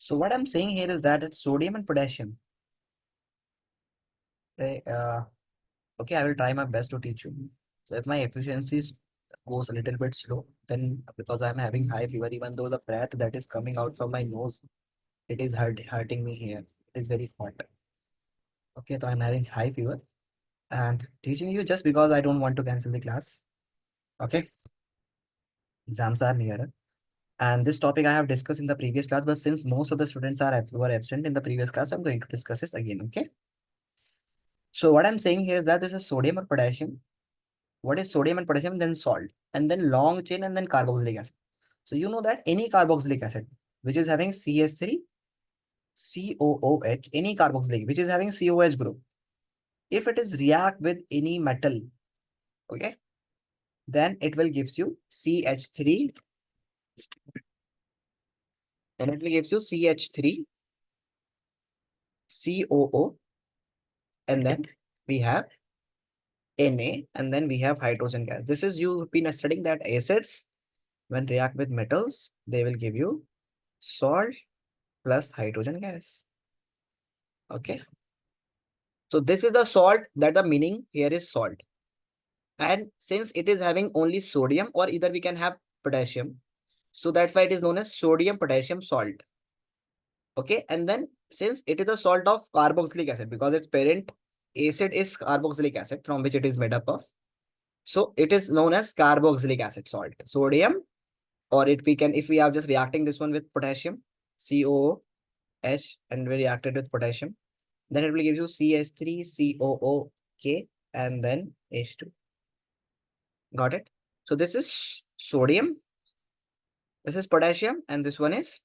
So what I'm saying here is that it's sodium and potassium. Okay, okay, I will try my best to teach you. So if my efficiencies goes a little bit slow, then because I'm having high fever, even though the breath that is coming out from my nose, it is hurting me here. It is very hot. Okay, so I'm having high fever and teaching you just because I don't want to cancel the class. Okay, exams are nearer. And this topic I have discussed in the previous class, but since most of the students were absent in the previous class, I'm going to discuss this again. Okay. So what I'm saying here is that this is sodium or potassium. What is sodium and potassium? Then salt, and then long chain, and then carboxylic acid. So you know that any carboxylic acid which is having CH3, COOH, any carboxylic which is having COH group, if it is react with any metal, okay, then it will gives you CH3, and it will gives you CH3, COO, and then we have Na, and then we have hydrogen gas. This is you've been studying that acids when react with metals, they will give you salt plus hydrogen gas. Okay. So this is the salt, that the meaning here is salt. And since it is having only sodium, or either we can have potassium, so that's why it is known as sodium potassium salt. Okay. And then since it is a salt of carboxylic acid, because its parent acid is carboxylic acid from which it is made up of. So it is known as carboxylic acid salt. Sodium, or if we are just reacting this one with potassium, COOH, and we reacted with potassium, then it will give you CH3, COOK, and then H2. Got it? So this is sodium, this is potassium, and this one is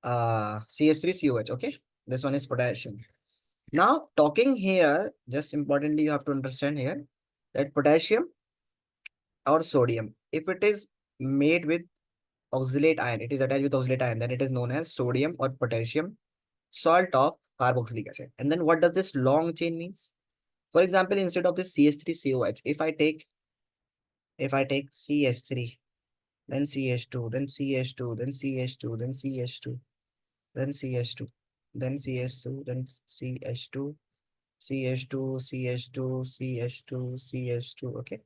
CH3COH. Okay, this one is potassium. Now talking here, just importantly, you have to understand here that potassium or sodium, if it is made with oxalate ion, it is attached with oxalate ion, then it is known as sodium or potassium salt of carboxylic acid. And then what does this long chain means? For example, instead of this CH3COH, if I take CH3, then CH2, then CH2, then CH2, then CH2, then CH2, then CH2, then CH2, CH2, CH2, CH2, CH2, okay.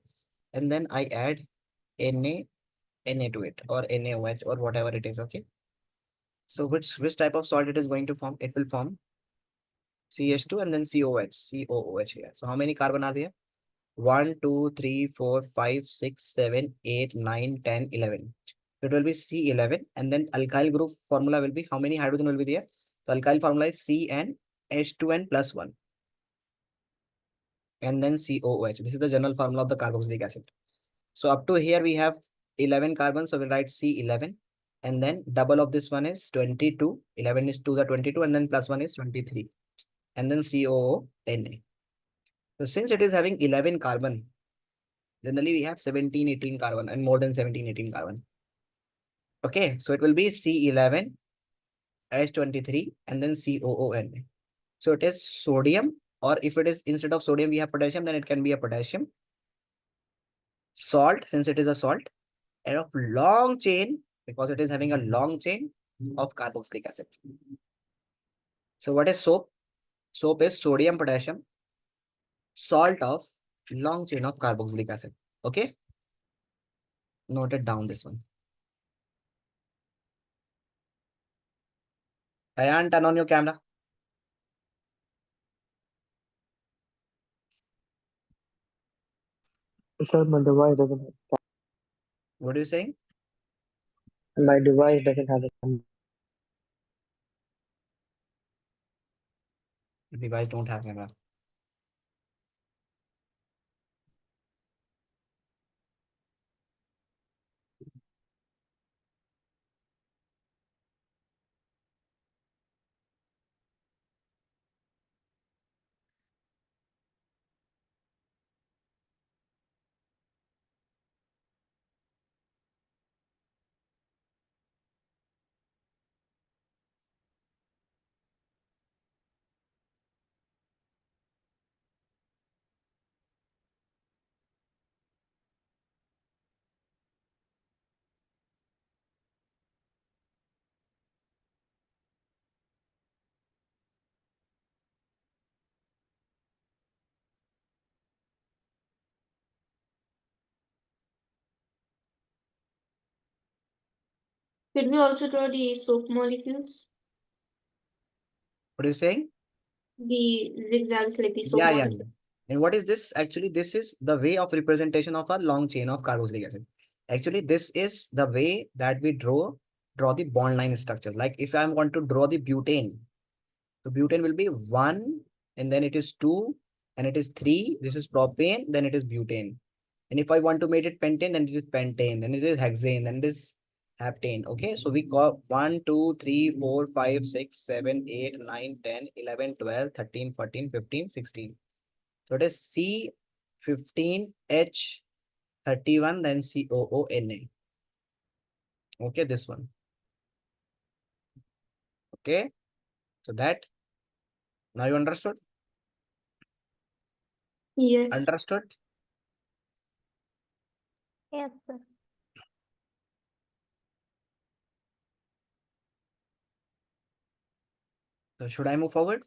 And then I add Na, Na to it, or NaOH, or whatever it is, okay. So which type of salt it is going to form? It will form CH2 and then COOH here. So how many carbon are there? 1, 2, 3, 4, 5, 6, 7, 8, 9, 10, 11. So it will be C11, and then alkyl group formula will be how many hydrogen will be there? So alkyl formula is CN H2N plus 1, and then COOH. This is the general formula of the carboxylic acid. So up to here we have 11 carbons, so we'll write C11, and then double of this one is 22. 11 is 2 the 22, and then plus 1 is 23, and then COONA. So since it is having 11 carbon, generally we have 17, 18 carbon, and more than 17, 18 carbon. Okay, so it will be C11, H23, and then COON. So it is sodium, or if it is instead of sodium we have potassium, then it can be a potassium. Salt, since it is a salt, and of long chain, because it is having a long chain of carboxylic acid. So what is soap? Soap is sodium, potassium, salt of long chain of carboxylic acid. Okay, note it down this one. Ayan, turn on your camera. Sir, my device doesn't have, What are you saying? my device doesn't have a camera. Device don't have camera. Should we also draw the soap molecules? What are you saying? The zigzags like the soap Yeah, yeah, yeah. molecules. And what is this? Actually, this is the way of representation of a long chain of carboxylic acid. Actually, this is the way that we draw the bond line structure. Like if I want to draw the butane, so butane will be one, and then it is two, and it is three. This is propane, then it is butane. And if I want to make it pentane, then it is pentane, then it is hexane, then it is heptane. Okay, so we got 1, 2, 3, 4, 5, 6, 7, 8, 9, 10, 11, 12, 13, 14, 15, 16. So it is C15H31, then COONA. Okay, this one. Okay, so that now you understood? Yes. Understood? Yes, sir. So should I move forward?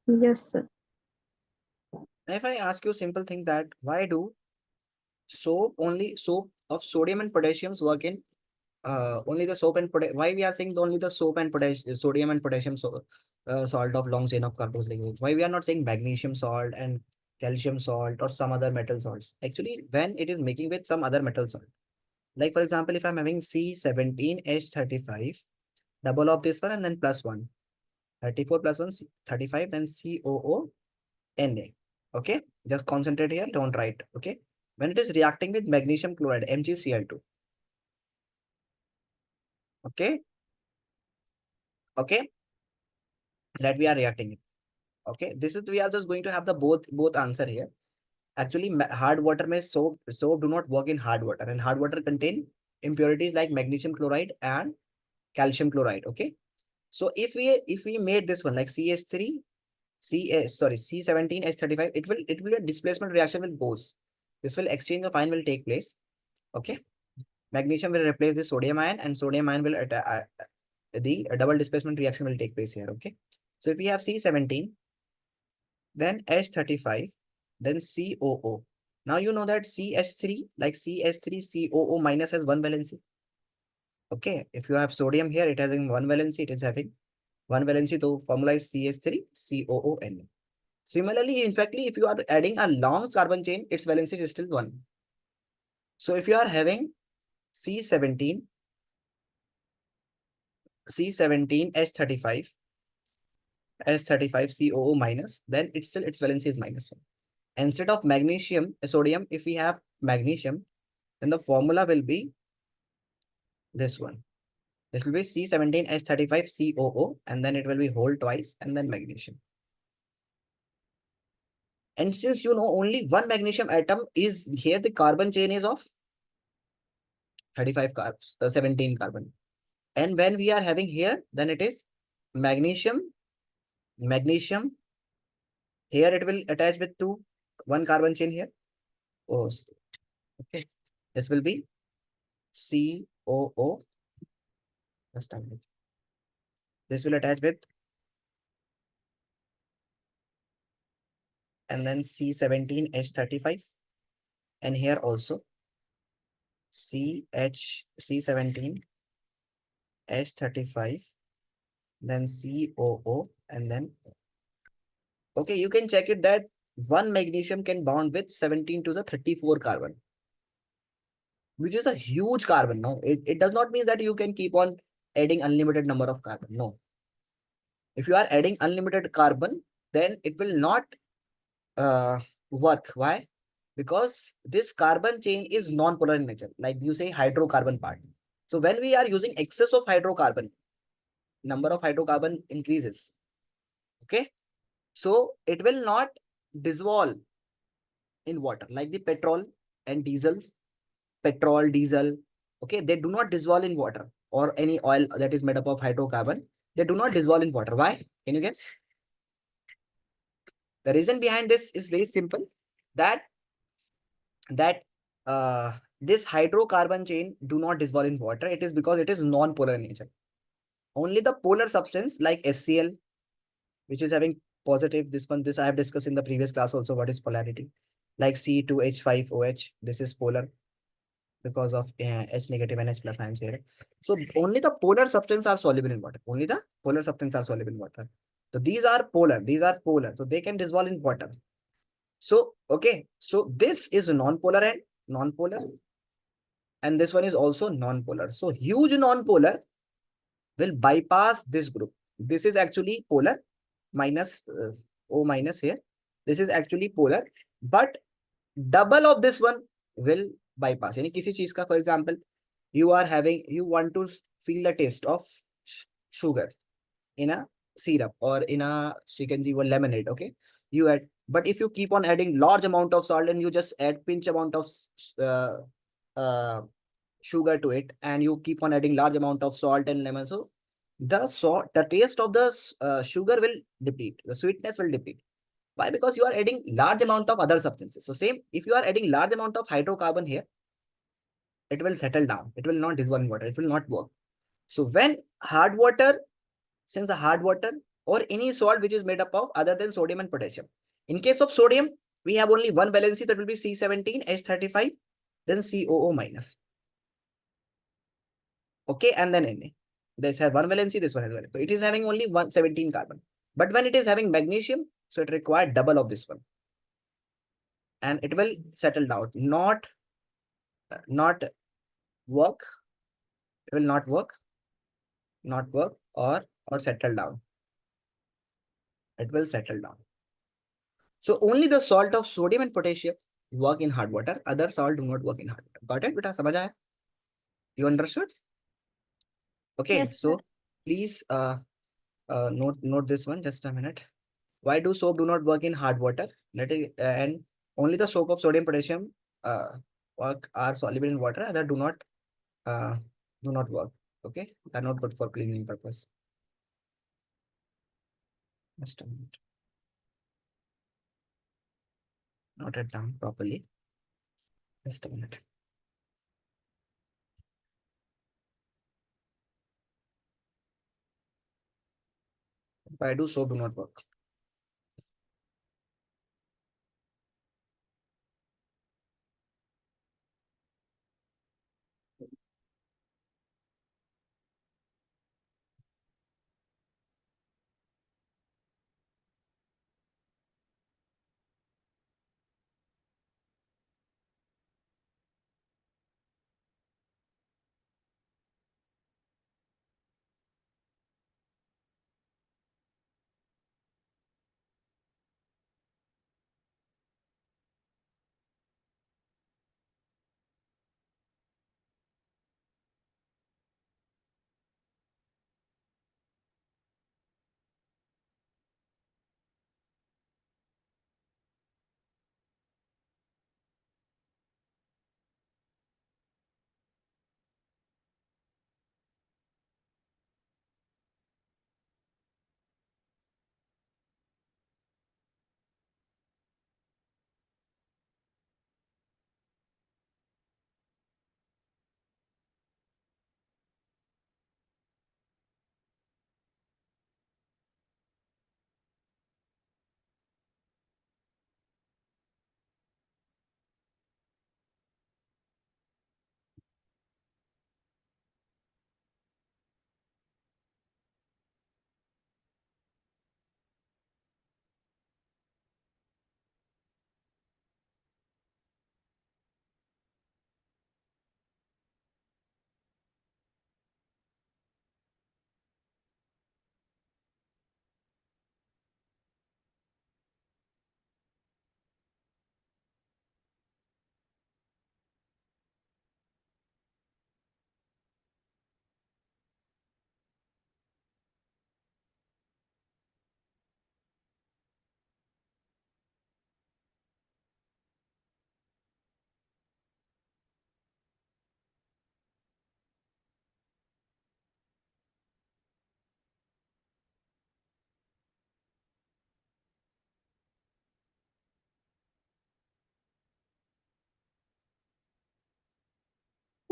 Yes, sir. Now, if I ask you a simple thing that why do soap of sodium and potassiums work in only the soap and why we are saying only the soap and potassium, sodium and potassium salt of long chain of carboxylic acid? Why we are not saying magnesium salt and calcium salt or some other metal salts? Actually, when it is making with some other metal salt, like for example, if I'm having C17H35, double of this one and then plus one, 34 plus 1, 35, then COONA. Okay, just concentrate here, don't write. Okay, when it is reacting with magnesium chloride, MgCl2. Okay, okay, that we are reacting it. Okay, this is we are just going to have the both answer here. Actually, hard water may soap do not work in hard water, and hard water contain impurities like magnesium chloride and calcium chloride. Okay, so if we made this one like CH3 C17H35, it will a displacement reaction will goes. This will exchange of ion will take place. Okay, magnesium will replace the sodium ion, and sodium ion will the double displacement reaction will take place here. Okay, so if we have C17, then H35, then COO. Now you know that CH3, like CH3COO minus has one valency. Okay, if you have sodium here, it has in one valency, it is having one valency. So formula is CH3COON. Similarly, in fact, if you are adding a long carbon chain, its valency is still one. So if you are having C17, C17H35, H35COO minus, then it's still its valency is minus one. Instead of magnesium, sodium, if we have magnesium, then the formula will be this one. This will be C17H35COO, and then it will be whole twice, and then magnesium. And since you know only one magnesium atom is here, the carbon chain is of 35 carbs, 17 carbon. And when we are having here, then it is magnesium, magnesium. Here it will attach with one carbon chain here. Oh, okay. This will be COO. Just a minute. This will attach with, and then C17H35. And here also C17H35, then COO, and then okay, you can check it that one magnesium can bond with 17 to the 34 carbon, which is a huge carbon. No, it does not mean that you can keep on adding unlimited number of carbon. No, if you are adding unlimited carbon, then it will not work. Why? Because this carbon chain is non-polar in nature, like you say hydrocarbon part. So when we are using excess of hydrocarbon, number of hydrocarbon increases. Okay, so it will not dissolve in water like the and diesels, diesel. Okay, they do not dissolve in water or any oil that is made up of hydrocarbon. They do not dissolve in water. Why? Can you guess? The reason behind this is very simple. That that this hydrocarbon chain do not dissolve in water. It is because it is non-polar in nature. Only the polar substance like HCl, which is having positive, this I have discussed in the previous class also, what is polarity. like C2H5OH. This is polar because of H negative and H plus ions here. So only the polar substance are soluble in water. Only the polar substance are soluble in water. So these are polar. These are polar. So they can dissolve in water. So okay. So this is non-polar and non-polar, and this one is also non-polar. So huge non-polar will bypass this group. This is actually polar minus O minus here. This is actually polar, but double of this one will bypass. यानी किसी चीज का, for example, you want to feel the taste of sugar in a syrup or in a chicken or lemonade. Okay, you add, but if you keep on adding large amount of salt and you just add pinch amount of uh, uh, sugar to it, and you keep on adding large amount of salt and lemon, so the taste of the sugar will deplete, the sweetness will deplete. Why? Because you are adding large amount of other substances. So same, if you are adding large amount of hydrocarbon here, it will settle down, it will not dissolve in water, it will not work. So when hard water, since the hard water or any salt which is made up of other than sodium and potassium, in case of sodium we have only one valency, that will be C17H35, then COO minus. Okay, and then Na. This has one valency, this one has valency. So it is having only 117 carbon. But when it is having magnesium, so it requires double of this one. And it will settle down. Not work. It will not work, or settle down. It will settle down. So only the salt of sodium and potassium work in hard water. Other salt do not work in hard water. Got it? Beta, samajh aaya? You understood? Okay, Yes, sir. so please note this one. Just a minute. Why do soap do not work in hard water? Let it, and only the soap of sodium potassium work are soluble in water. Other uh, do not work. Okay, they are not good for cleaning purpose. Just a minute. Note it down properly. Just a minute. Why do soap do not work?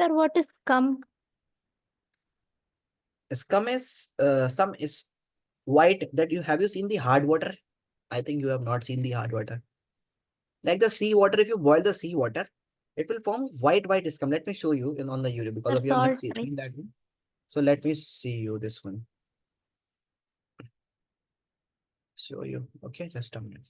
Sir, what is scum? Scum is some is white that you have you seen the hard water? I think you have not seen the hard water. Like the sea water, if you boil the sea water, it will form white scum. Let me show you on the YouTube because The of you have not salt, seen right? that one. So let me see you this one. Show you. Okay, just a minute.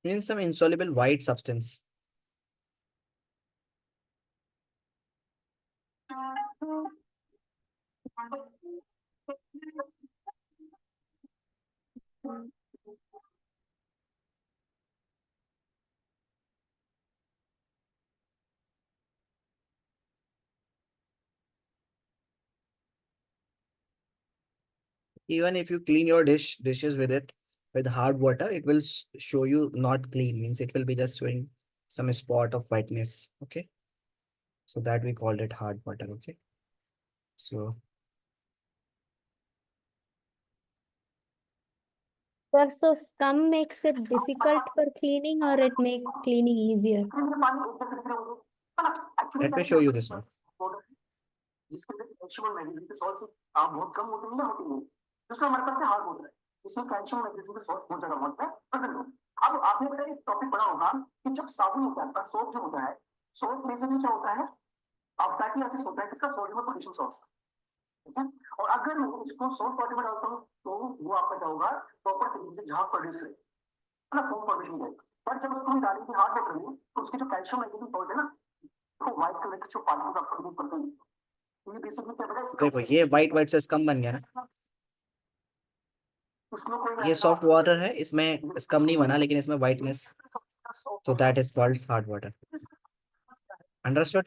Means some insoluble white substance. Even if you clean your dishes with it with hard water, it will show you not clean. Means it will be just showing some spot of whiteness. Okay, so that we called it hard water. Okay, so Sir, so scum makes it difficult for cleaning or it makes cleaning easier? let me show you this one. जिसके अंदर calcium और magnesium के salts बहुत कम होते हैं ना होती है दूसरा हमारे पास हार्ड वाटर है इसमें कैल्शियम मैग्नीशियम के सॉल्ट्स बहुत ज्यादा होते हैं अब आपने बताया एक टॉपिक पढ़ा होगा कि जब साबुन होता है सोप जो होता है सोप में से क्या होता है फैटी एसिड्स होता है किसका सोडियम और पोटेशियम सॉल्ट्स ठीक है और अगर मैं इसको सोप वाटर में डालता हूँ तो वो आपका क्या होगा प्रॉपर तरीके से झाग प्रोड्यूस करेगा ना फोम फॉर्मेशन करेगा पर जब उसको डालेंगे हार्ड वाटर में तो उसके जो कैल्शियम मैग्नीशियम सॉल्ट है ना तो व्हाइट कलर के जो पार्टिकल्स आप प्रोड्यूस करते हैं देखो ये व्हाइट से स्कम बन गया ना, ये सॉफ्ट वाटर है, इसमें स्कम नहीं बना लेकिन इसमें व्हाइटनेस, तो that is called hard water. Understood?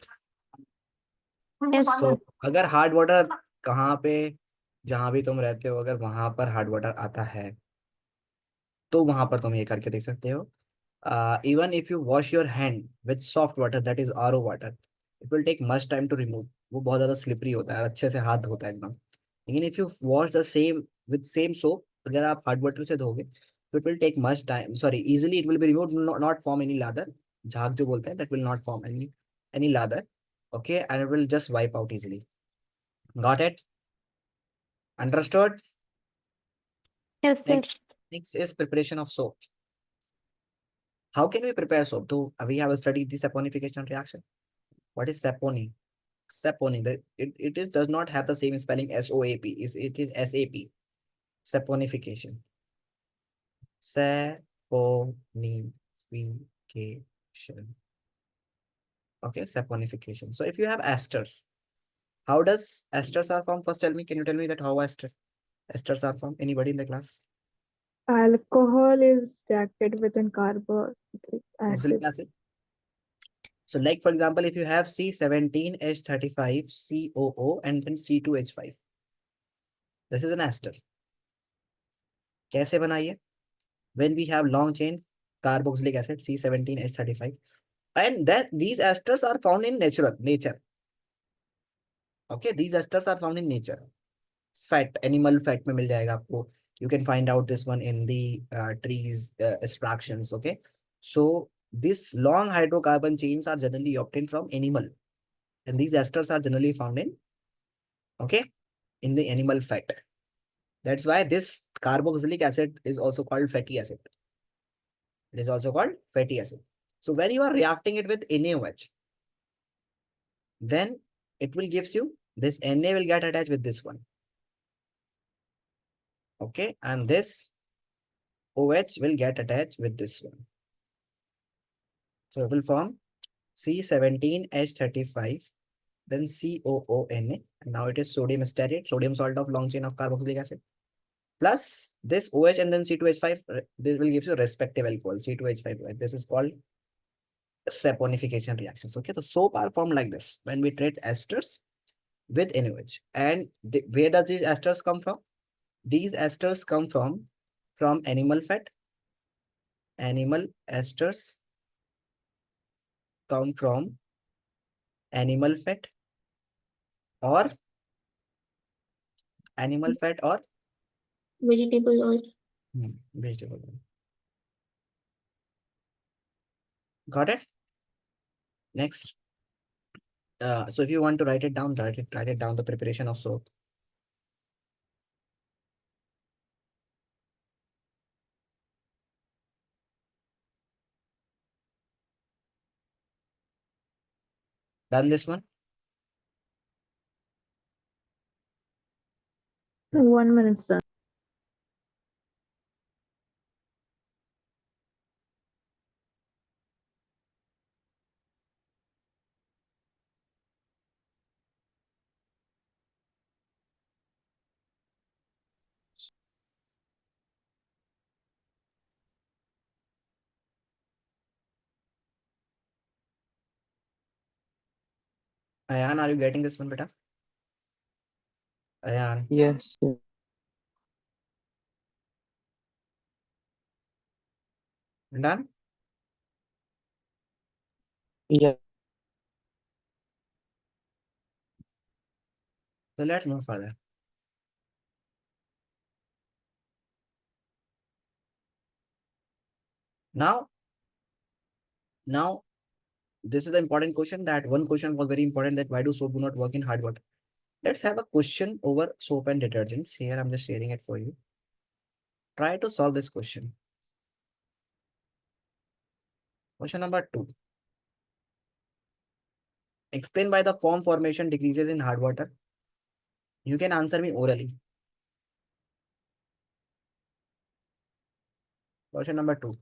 Yes, so sir. अगर हार्ड वाटर कहाँ पे, जहां भी तुम रहते हो, अगर वहां पर हार्ड वाटर आता है तो वहां पर तुम ये करके देख सकते हो. Even if you wash your hand with soft water, that is RO water, it will take much time to remove. वो बहुत ज्यादा स्लिपरी होता है, अच्छे से हाथ धोता है एकदम. लेकिन if you wash the same with same soap, अगर आप हार्ड वाटर से धोगे तो it will take much time, sorry, easily it will be removed, not form any lather. झाग जो बोलते हैं, that will not form any lather. Okay, and it will just wipe out easily. Got it? Understood? Yes, sir. Next is preparation of soap. How can we prepare soap? So we have studied the saponification reaction. What is saponi? Saponi. It is does not have the same spelling SOAP. It is SAP. Saponification. Saponification. Okay, saponification. So if you have esters, how does esters are formed? First tell me, can you tell me that how esters are formed? Anybody in the class? Alcohol is reacted with an carboxylic Nucleic acid. acid. So like for example, if you have C17H35 COO and then C2H5. This is an ester. कैसे बनाइए? When we have long chain carboxylic acid C17H35 and that these esters are found in nature. Okay, these esters are found in nature. Fat, animal fat में मिल जाएगा आपको. You can find out this one in the trees extractions. Okay, so these long hydrocarbon chains are generally obtained from animal, and these esters are generally found in, okay, in the animal fat. That's why this carboxylic acid is also called fatty acid. It is also called fatty acid. So when you are reacting it with NaOH, then it will gives you this Na will get attached with this one. Okay, and this OH will get attached with this one. So it will form C17H35, then COONA, and now it is sodium stearate, sodium salt of long chain of carboxylic acid. Plus this OH and then C2H5, this will give you respective alcohol, C2H5. This is called saponification reactions. Okay, the soap are formed like this when we treat esters with NaOH. And where does these esters come from? These esters come from animal fat. Animal esters come from animal fat or animal fat or Vegetable oil. vegetable oil. Got it? Next. So if you want to write it down, write it down, the preparation of soap. Done this one? 1 minute, sir. Ayan, are you getting this one, beta? Ayan, Yes. done? Yeah. So let's move further. Now, this is the important question. That one question was very important, that why do soap do not work in hard water? Let's have a question over soap and detergents. Here I'm just sharing it for you. Try to solve this question. Question number 2. Explain why the foam formation decreases in hard water. You can answer me orally. Question number 2.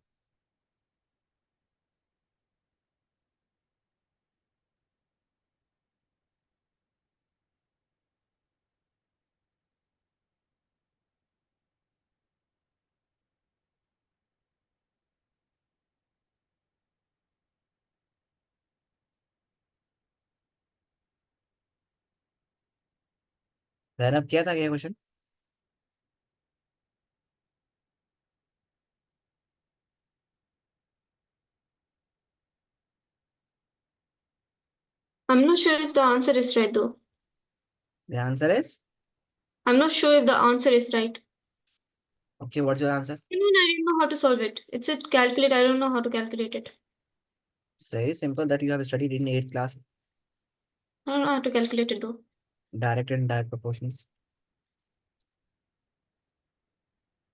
Then अब क्या था क्या question? I'm not sure if the answer is right though. The answer is I'm not sure if the answer is right. okay. What's your answer? I mean, I don't know how to solve it. It said calculate. I don't know how to calculate it. It's very simple that you have studied in 8th class. I don't know how to calculate it though. Direct and indirect proportions.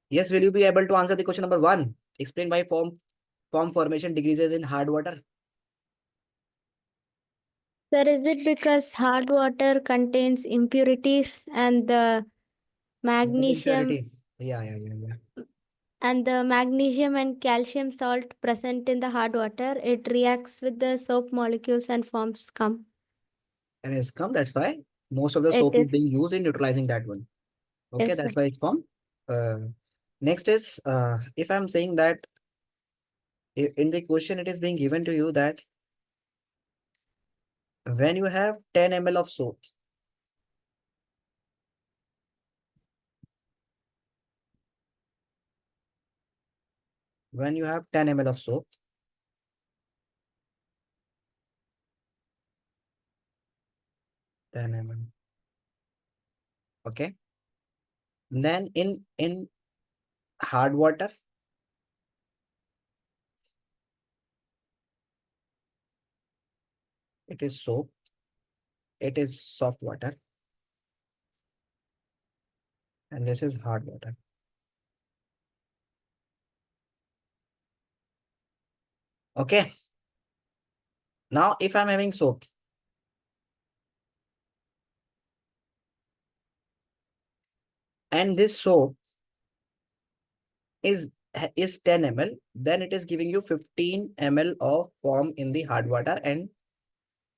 Yes, will you be able to answer the question number 1? Explain why foam formation decreases in hard water. Sir, is it because hard water contains impurities and the magnesium Impurities. Yeah. and calcium salt present in the hard water, it reacts with the soap molecules and forms scum. And it's come. That's why most of the It soap is is. being used in neutralizing that one. Okay, Yes, sir. that's why it's formed. Next is if I'm saying that in the question it is being given to you that when you have 10 ml of soap, when you have 10 ml of soap, okay, then in hard water, it is soap, it is soft water, and this is hard water. Okay, now if I'm having soap and this soap is 10 ml, then it is giving you 15 ml of foam in the hard water and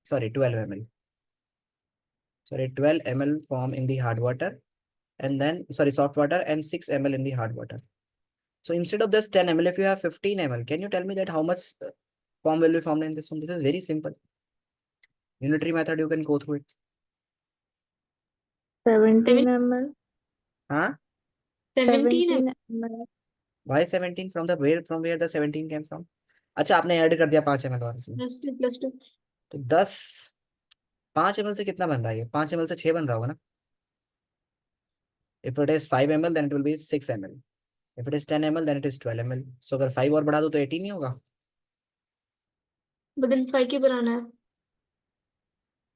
12 ml. 12 ml foam in the hard water and then soft water and 6 ml in the hard water. So instead of this 10 ml, if you have 15 ml, can you tell me that how much Form will be formed in this one. This is very simple. Unitary method, you can go through it. 17 ml. Huh? 17 17 ml. Why 17? From where the 17 came from? अच्छा आपने add कर दिया 5 ml और इसमें +2 तो 10 5 ml से कितना बन रहा है? 5 ml से 6 बन रहा होगा ना? If it is 5 ml then it will be 6 ml. If it is 10 ml then it is 12 ml. So अगर 5 और बढ़ा दो तो 18 नहीं होगा? बदन 5 के बनाना है.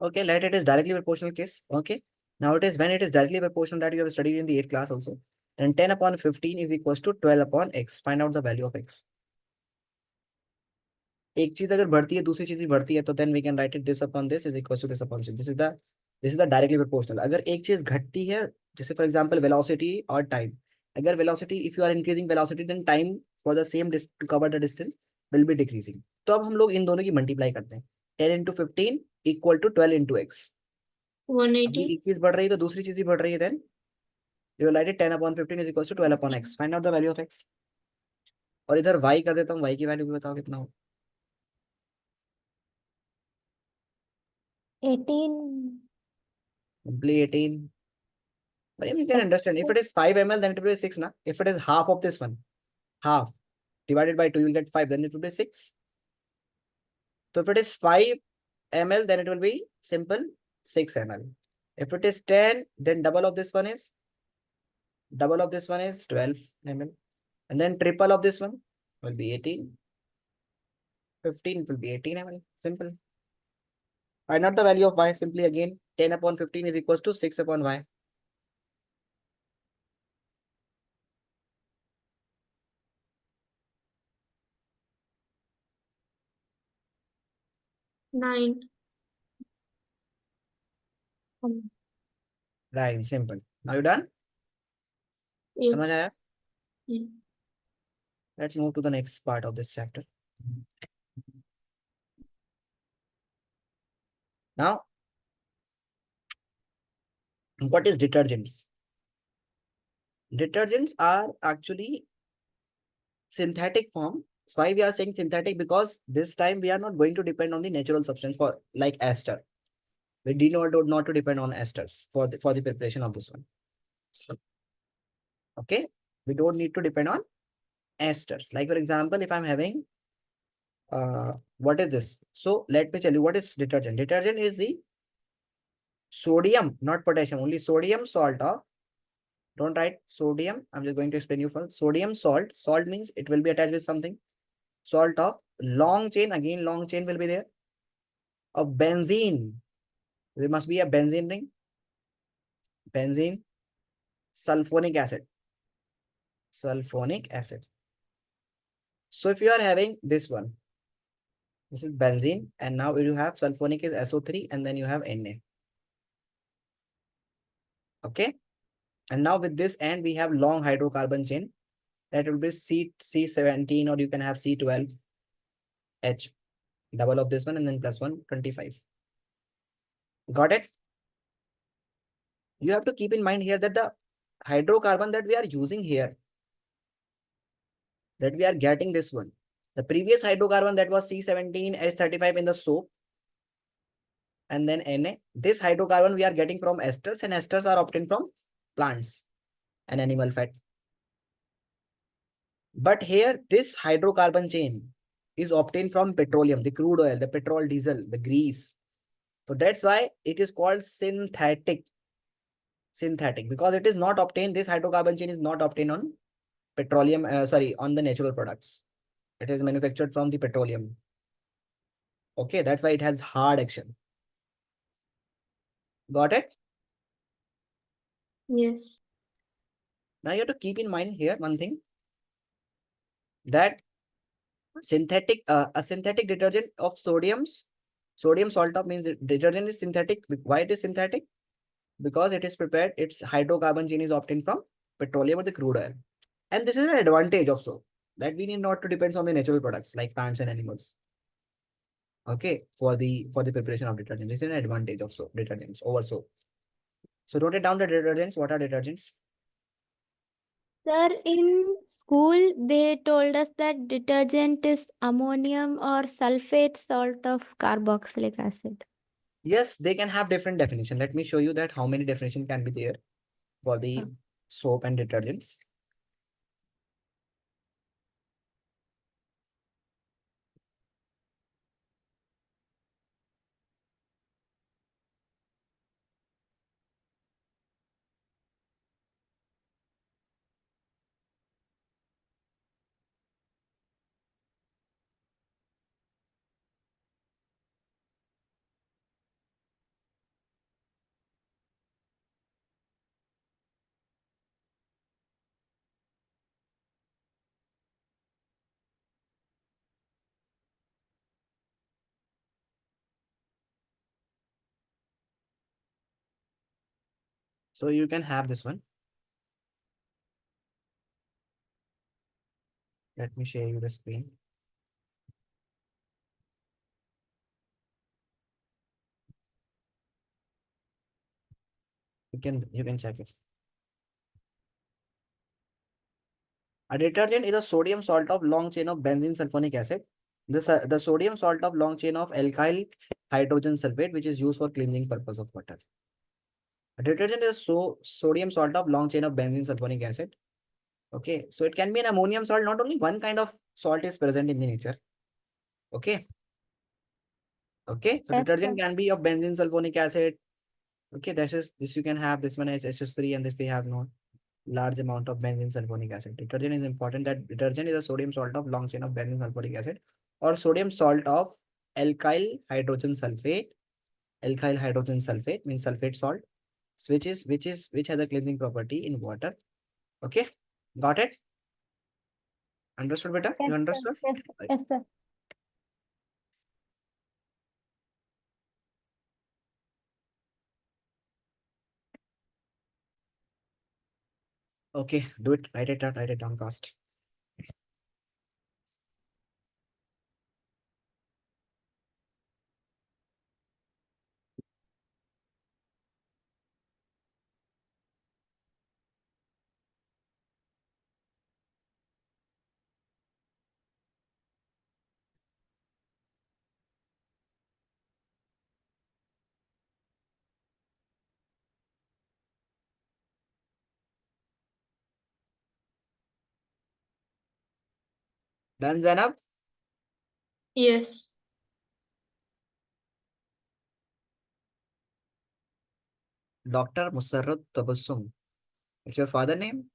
Okay, let it is directly proportional case. Okay. Now it is when it is directly proportional that you have studied in the 8th class also. Then 10 upon 15 is equals to 12 upon x. Find out the value of x. एक चीज अगर बढ़ती है दूसरी चीज भी बढ़ती है तो then we can write it this upon this is equals to this upon this. This is the directly proportional. अगर एक चीज घटती है जैसे for example velocity और time. अगर velocity if you are increasing velocity then time for the same to cover the distance will be decreasing. तो अब हम लोग इन दोनों की मल्टीप्लाई करते हैं 10 into 15 equal to 12 into x. 180. एक चीज बढ़ रही है तो दूसरी चीज भी बढ़ रही है then you will write it 10 upon 15 is equals to 12 upon x. Find out the value of x. और इधर y कर देता हूँ y की वैल्यू भी बताओ कितना हो 18. simply 18. But you can understand if it is 5 ml then it will be 6 na. If it is half of this one half divided by 2 you will get 5 then it will be 6. So if it is 5 ml then it will be simple 6 ml. If it is 10 then double of this one is 12 ml. And then triple of this one will be 18. 15 will be 18 ml. Simple. Find out the value of y. Simply again 10 upon 15 is equals to 6 upon y. Nine. Right, simple. Now you done? Yes. समझ आया? Yeah. Let's move to the next part of this chapter. Now, what is detergents? Detergents are actually synthetic form. So why we are saying synthetic? Because this time we are not going to depend on the natural substance for like ester. We do not to depend on esters for the preparation of this one. Okay, we don't need to depend on esters. Like for example, if I'm having what is this? So let me tell you what is detergent. Detergent is the sodium, not potassium, only sodium salt of, don't write sodium. I'm just going to explain you first. Sodium salt. Salt means it will be attached with something. Salt of long chain, again long chain will be there. Of benzene. There must be a benzene ring. Benzene. Sulfonic acid. Sulfonic acid. So if you are having this one, this is benzene, and now you have sulfonic is SO3, and then you have Na. Okay. And now with this end, we have long hydrocarbon chain. That will be C17, or you can have C12H. Double of this one and then plus 1, 25. Got it? You have to keep in mind here that the hydrocarbon that we are using here, that we are getting this one. The previous hydrocarbon that was C17H35 in the soap, and then Na. This hydrocarbon we are getting from esters, and esters are obtained from plants and animal fat. But here, this hydrocarbon chain is obtained from petroleum, the crude oil, the petrol, diesel, the grease. So that's why it is called synthetic. Synthetic, because it is not obtained, this hydrocarbon chain is not obtained on petroleum, on the natural products. It is manufactured from the petroleum. Okay, that's why it has hard action. Got it? Yes. Now you have to keep in mind here one thing, that synthetic, a synthetic detergent of sodium salt of means detergent is synthetic. Why it is synthetic? Because it is prepared, its hydrocarbon chain is obtained from petroleum or the crude oil. And this is an advantage of soap, that we need not to depend on the natural products like plants and animals. Okay, for the preparation of detergent. This is an advantage of soap, detergents over soap. So note it down the detergents. What are detergents? Sir, in school, they told us that detergent is ammonium or sulfate salt of carboxylic acid. Yes, they can have different definition. Let me show you that how many definition can be there for the soap and detergents. So you can have this one. Let me share you the screen. You can check it. A detergent is a sodium salt of long chain of benzene sulfonic acid. The sodium salt of long chain of alkyl hydrogen sulfate, which is used for cleansing purpose of water. A detergent is sodium salt of long chain of benzene sulfonic acid. Okay, so it can be an ammonium salt. Not only one kind of salt is present in the nature. Okay. Okay, so Yes, detergent sir. can be of benzene sulfonic acid. Okay, this you can have. This one is HH3 and this we have no large amount of benzene sulfonic acid. Detergent is important that detergent is a sodium salt of long chain of benzene sulfuric acid or sodium salt of alkyl hydrogen sulfate. Alkyl hydrogen sulfate means sulfate salt, which has a cleansing property in water. Okay, got it? Understood, beta? Yes, You sir. understood? Yes, Right. yes, sir. Okay, do it. Write it down fast. Done, Zainab? Yes. Dr. Musarrat Tabassum. It's your father name?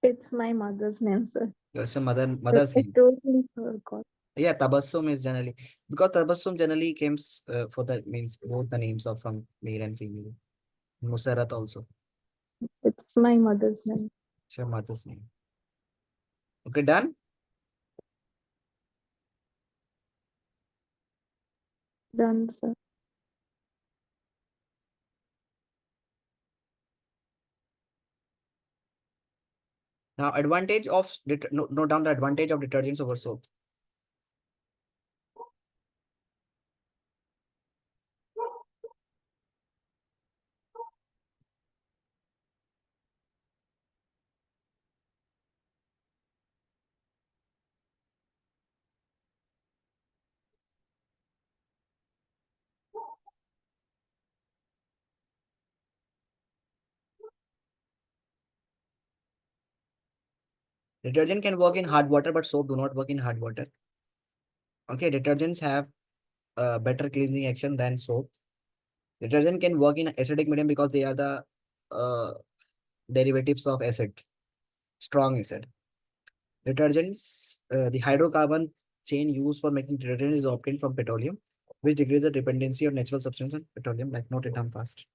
It's my mother's name, sir. It's your mother's I name. totally forgot. Yeah, Tabassum is generally because Tabassum generally comes for the means both the names of from male and female. Musarat also. It's my mother's name. It's your mother's name. Okay, done. Done, sir. Now, advantage of note down the advantage of detergents over soap. Detergent can work in hard water, but soap do not work in hard water. Okay, detergents have better cleansing action than soap. Detergent can work in acidic medium because they are the uh, derivatives of acid, strong acid. Detergents, the hydrocarbon chain used for making detergent is obtained from petroleum, which decreases the dependency of natural substance on petroleum. Like note it down fast.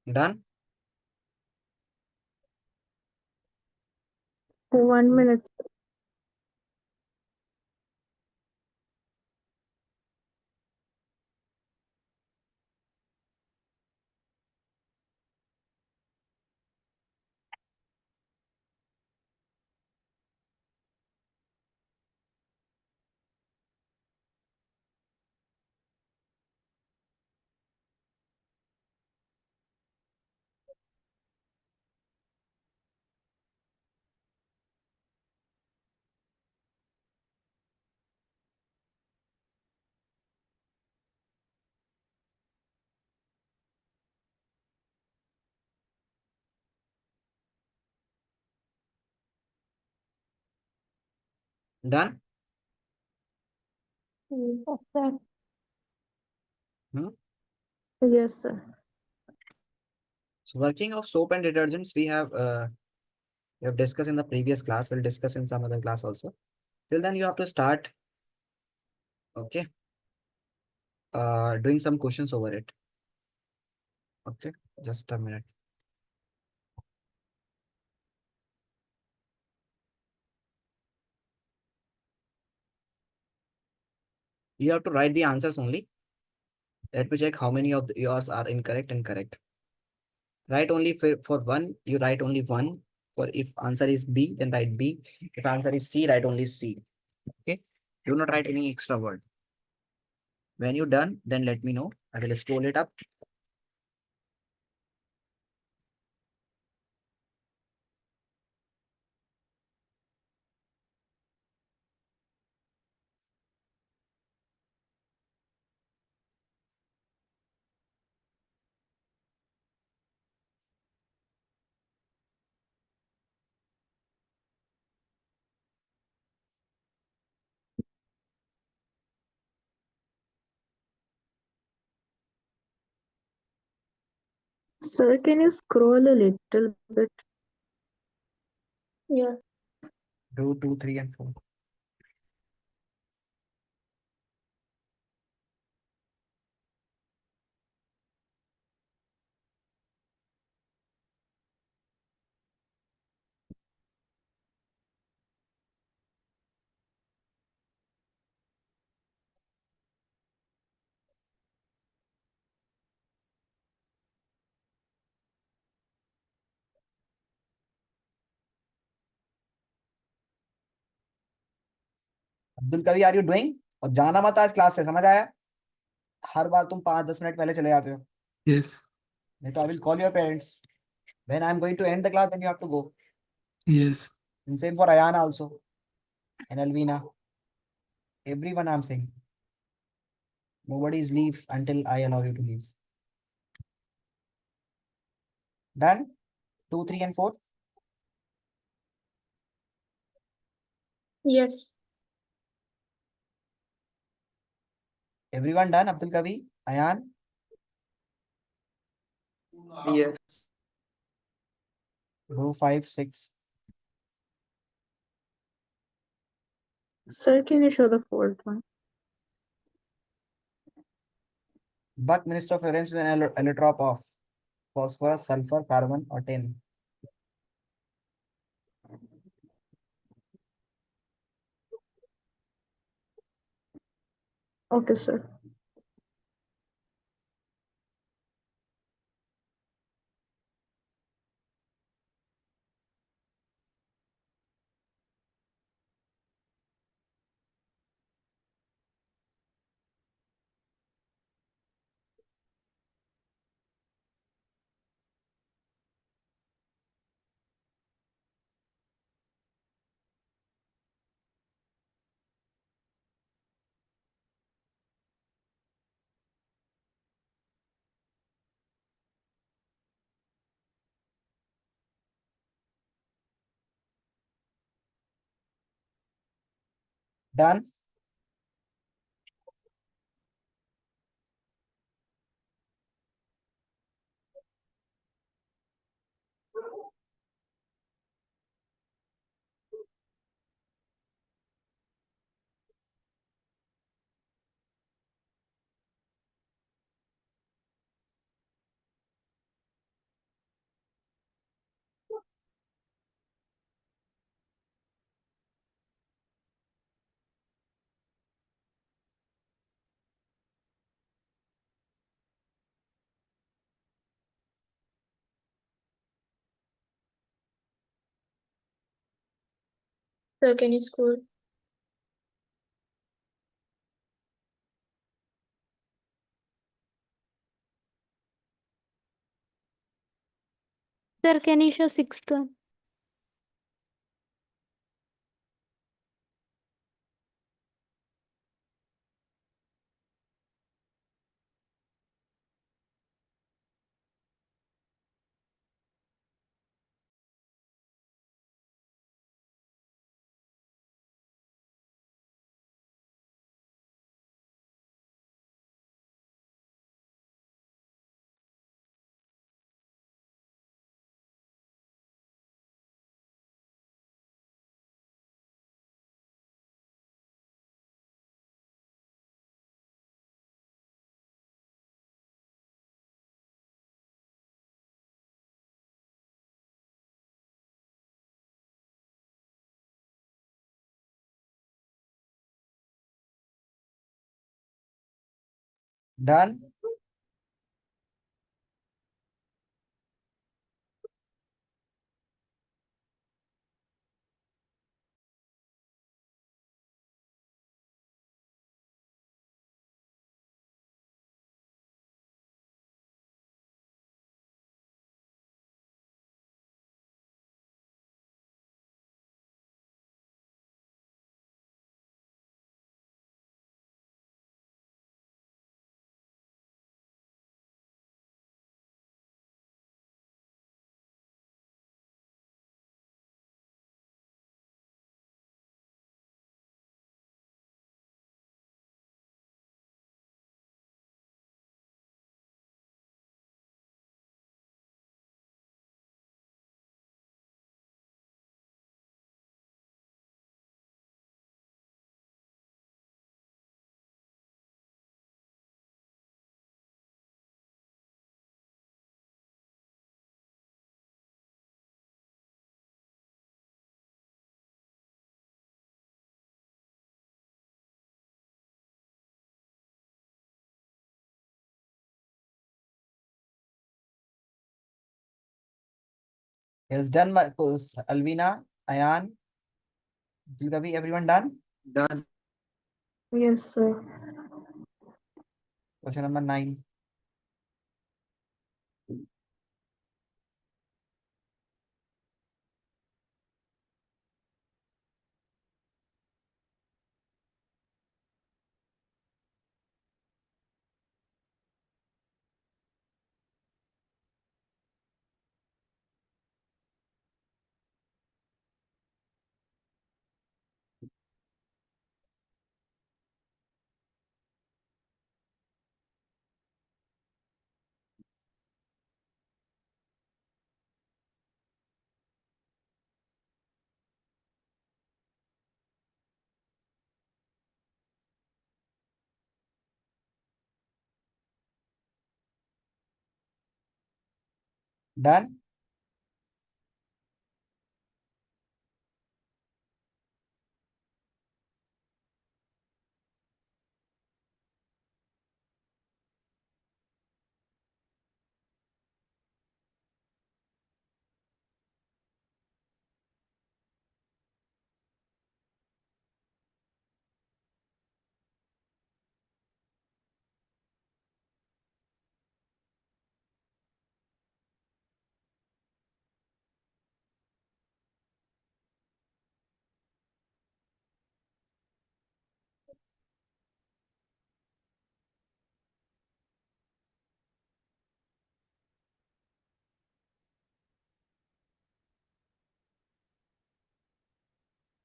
Done? 1 minute. Done? Yes, sir. Hmm? Yes, sir. So working of soap and detergents, we have discussed in the previous class. We'll discuss in some other class also. Till then, you have to start, okay, doing some questions over it. Okay, just a minute. You have to write the answers only. Let me check how many of yours are incorrect and correct. Write only for one, you write only one. For if answer is B, then write B. If answer is C, write only C. Okay. Do not write any extra word. When you're done, then let me know. I will scroll it up. Sir, can you scroll a little bit? Yeah. Do 2, 3, and 4. Abdul कवि are you doing? और जाना मत आज class से, समझ आया? हर बार तुम 5-10 minute पहले चले जाते हो. Yes. नहीं तो I will call your parents. When I'm going to end the class, then you have to go. Yes. And same for Ayana also. And Alvina. Everyone I'm saying. Nobody is leave until I allow you to leave. Done? 2, 3, and 4. Yes. Everyone done? Abdul Kavi, Ayan. Yes. Do 5, 6. Sir, can you show the fourth one? But Minister of Florence is an allotrop of phosphorus, sulfur, carbon, or tin. Okay, sir. Done? Sir, can you scroll? Sir, can you show sixth one? Done. Yes, done. Alvina, Ayan, Dilkavi, everyone done? Done. Yes, sir. Question number 9. Done.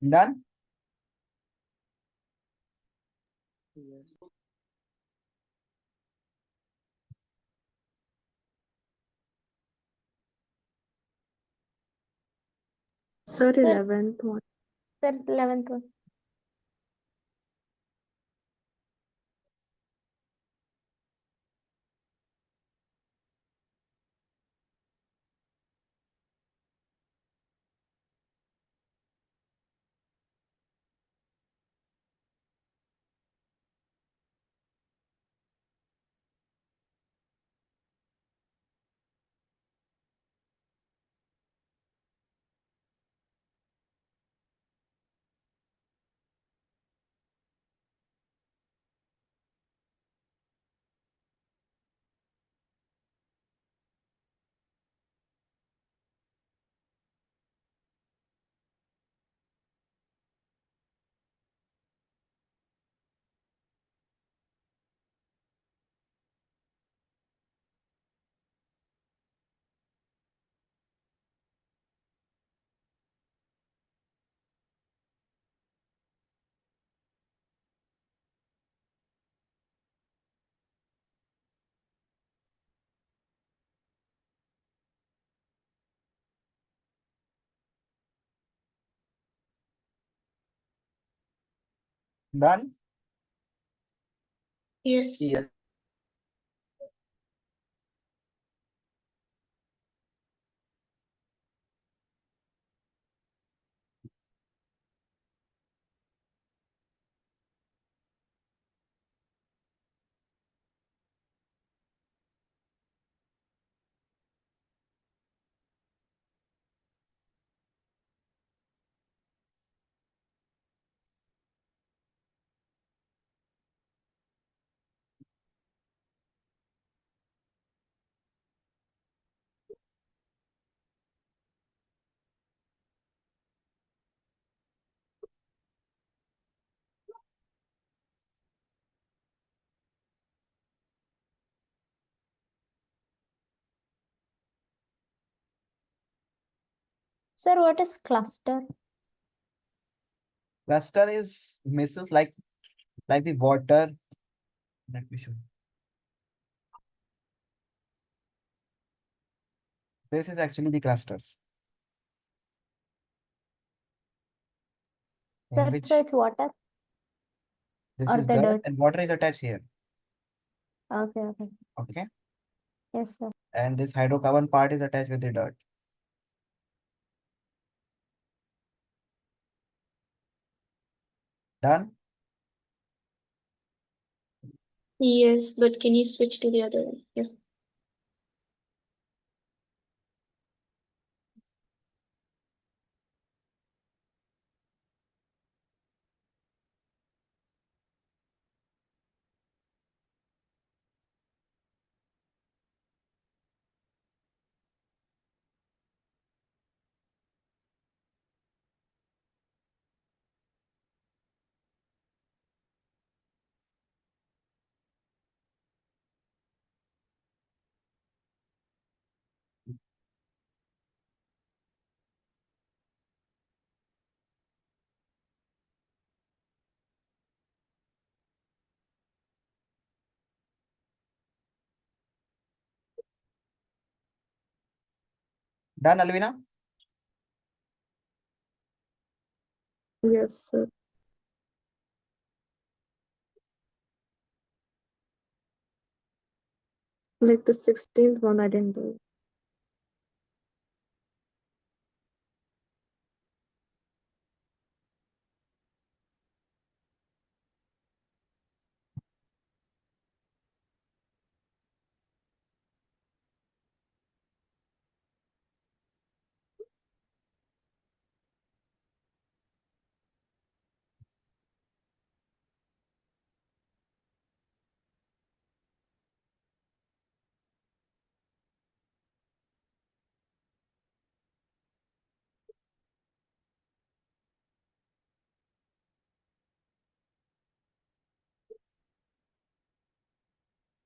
Done. Sir, 11th one. Sir, 11th one. Done? Yes. Yes. Sir, what is cluster? Cluster is misses like the water. Let me show. This is actually the clusters in Sir, which so it's water this or is the dirt dirt? and water is attached here. Okay, okay. Okay. Yes, sir. And this hydrocarbon part is attached with the dirt. Done? Yes, but can you switch to the other one? Yeah. Done, Alvina? Yes, sir. Like the 16th one, I didn't do.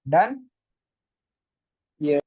Done? Yes.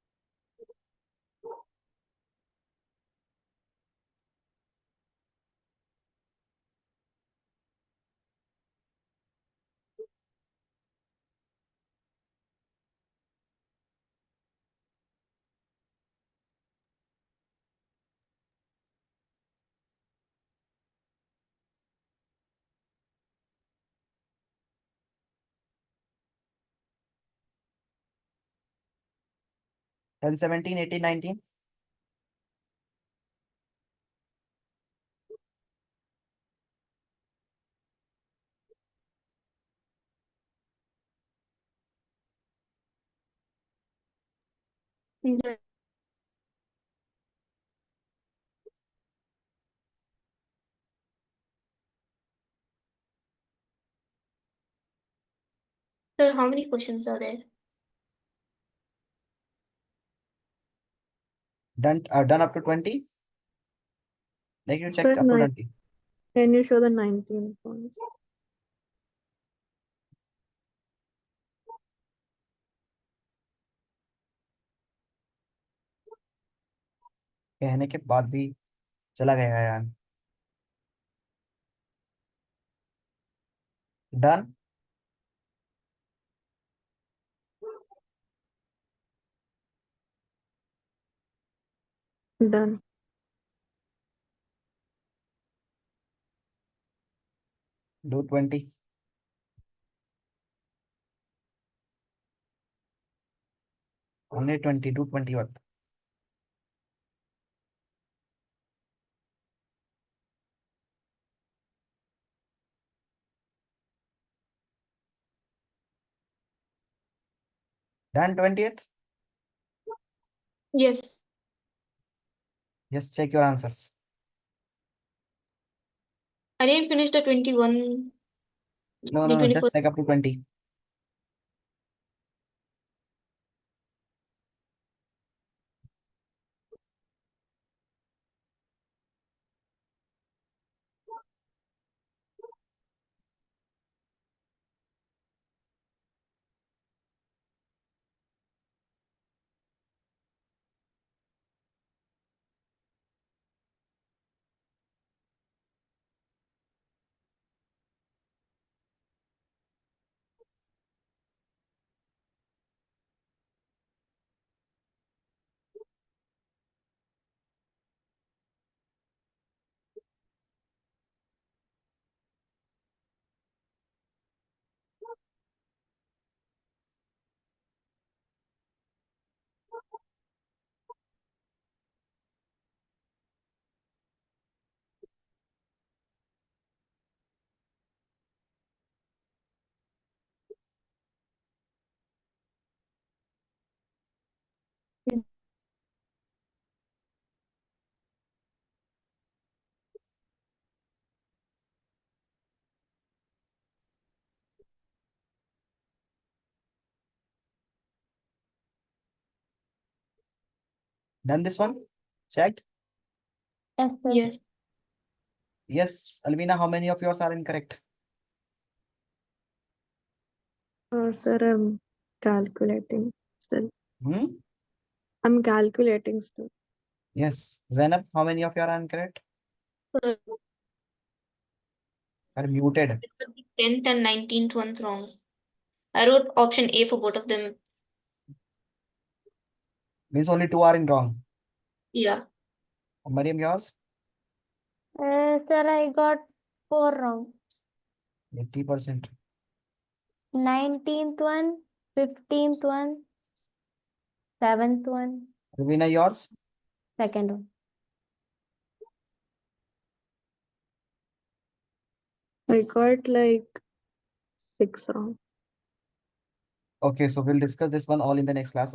Then 17, 18, 19. Done. Sir, how many questions are there? Done up to 20. Like you Sir, checked up to 20. can you show the 19th one? कहने के बाद भी चला गया यार. Done? Done. Do 20. Only 20. Do 21. Done 20th? Yes. Just check your answers. I didn't finish the 21. No, the no, no. Just 24. check up to 20. Done this one? Checked? Yes, sir. Yes. Yes. Alvina, how many of yours are incorrect? Sir, I'm calculating still. Hmm? I'm calculating still. Yes. Zainab, how many of you are incorrect? Uh, Are muted. it was the 10th and 19th ones wrong. I wrote option A for both of them. Means only 2 are in wrong. Yeah. Mariam, yours? Sir, I got 4 wrong. 80%. 19th one, 15th one, 7th one, Alvina, yours? 2nd one. I got like 6 wrong. Okay, so we'll discuss this one all in the next class.